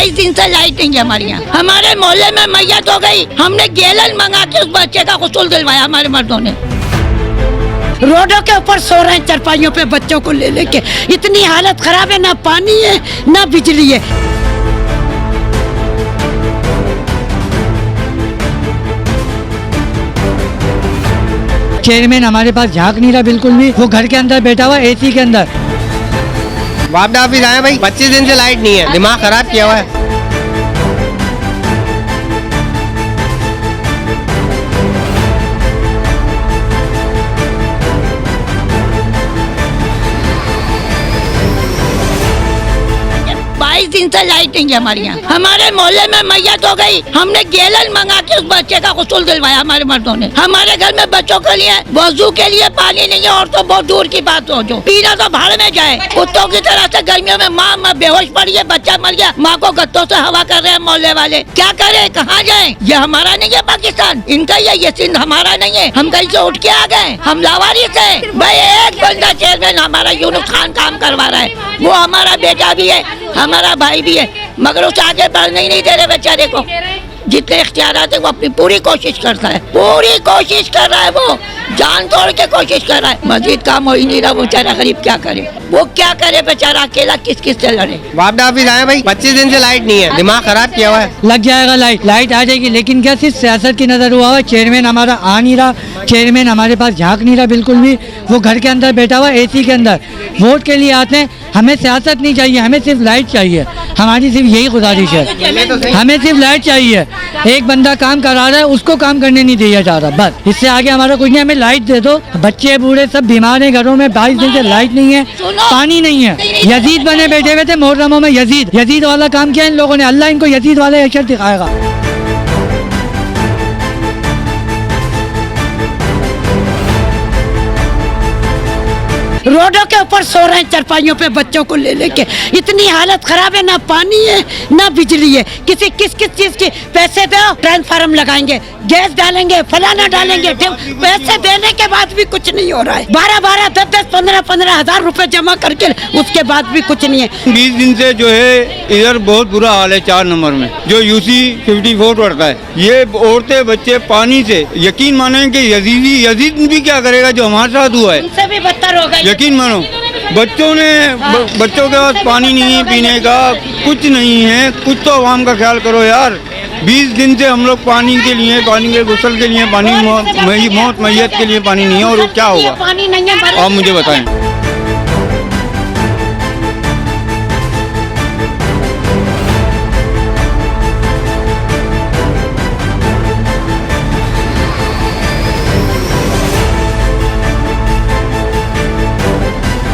22 दिन से लाइट नहीं है हमारे यहाँ। हमारे मोहल्ले में मैयत हो गई, हमने गैलन मंगा के उस बच्चे का गुस्ल दिलवाया हमारे मर्दों ने। रोडों के ऊपर सो रहे हैं चरपाइयों पे बच्चों को ले लेके। इतनी हालत खराब है, ना पानी है ना बिजली है। चेयरमैन हमारे पास झांक नहीं रहा बिल्कुल भी, वो घर के अंदर बैठा हुआ एसी के अंदर। वापडा ऑफिस आए भाई, 25 दिन से लाइट नहीं है, दिमाग खराब किया हुआ है। दिन से लाइट नहीं है हमारे यहाँ। हमारे मोहल्ले में मैयत हो गई, हमने गैलन मंगा के उस बच्चे का गुस्ल दिलवाया हमारे मर्दों ने। हमारे घर में बच्चों के लिए वजू के लिए पानी नहीं है, और तो बहुत दूर की बात हो, जो पीना तो भाड़ में जाए। कुत्तों की तरह से गर्मियों में माँ बेहोश पड़ी है, बच्चा मर गया, माँ को गत्तों से हवा कर रहे हैं मोहल्ले वाले। क्या करे, कहाँ जाए? ये हमारा नहीं है पाकिस्तान, इनका ये सिंध हमारा नहीं है। हम कहीं से उठ के आ गए, हम लावारिस है भाई। एक बंदा चेयरमैन हमारा यूनुस खान काम करवा रहा है, वो हमारा बेटा भी है, हमारा भाई भी है, मगर उसे आगे बढ़ने ही नहीं दे रहे बेचारे को। जितने इख्तियारात है वो अपनी पूरी कोशिश करता है, पूरी कोशिश कर रहा है, वो जान तोड़ के कोशिश कर रहा है। मस्जिद काम हो ही नहीं रहा, वो बेचारा गरीब क्या करे, वो क्या करे बेचारा, अकेला किस किस से लड़े। वापडा ऑफिस आए भाई, 25 दिन से लाइट नहीं है, दिमाग खराब किया हुआ है। लग जाएगा लाइट आ जाएगी, लेकिन क्या सिर्फ सियासत की नजर हुआ है। चेयरमैन हमारा आ नहीं रहा, चेयरमैन हमारे पास झांक नहीं रहा बिल्कुल भी, वो घर के अंदर बैठा हुआ एसी के अंदर। वोट के लिए आते हैं, हमें सियासत नहीं चाहिए, हमें सिर्फ लाइट चाहिए। हमारी सिर्फ यही गुजारिश है, हमें सिर्फ लाइट चाहिए। एक बंदा काम करा रहा है, उसको काम करने नहीं दिया जा रहा, बस इससे आगे हमारा कुछ नहीं। हमें लाइट दे दो, बच्चे बूढ़े सब बीमार हैं घरों में, 22 दिन से लाइट नहीं है, पानी नहीं है। यजीद बने बैठे हुए थे मोहर्रमों में, यजीद वाला काम किया इन लोगों ने। अल्लाह इनको यजीद वाले अक्षर दिखाएगा। रोडों के ऊपर सो रहे हैं चरपाइयों पे बच्चों को ले लेके। इतनी हालत खराब है, ना पानी है ना बिजली है। किस किस चीज की पैसे दो, ट्रांसफार्म लगाएंगे, गैस डालेंगे, फलाना डालेंगे, पैसे देने के बाद भी कुछ नहीं हो रहा है। 12-12, 10-10, 15-15 हजार रुपए जमा करके उसके बाद भी कुछ नहीं है। 20 दिन से जो है इधर बहुत बुरा हाल है। 4 नंबर में जो UC 54 पड़ता है, ये औरतें बच्चे पानी से, यकीन माने कि यजीद भी क्या करेगा जो हमारे साथ हुआ है, उनसे भी बदतर हो गई। यकीन मानो, बच्चों के पास पानी नहीं है पीने का, कुछ नहीं है। कुछ तो आवाम का ख्याल करो यार। 20 दिन से हम लोग पानी के गुस्ल के लिए, पानी मौत मैयत के लिए पानी नहीं है, और क्या होगा पानी नहीं है, आप मुझे बताएं।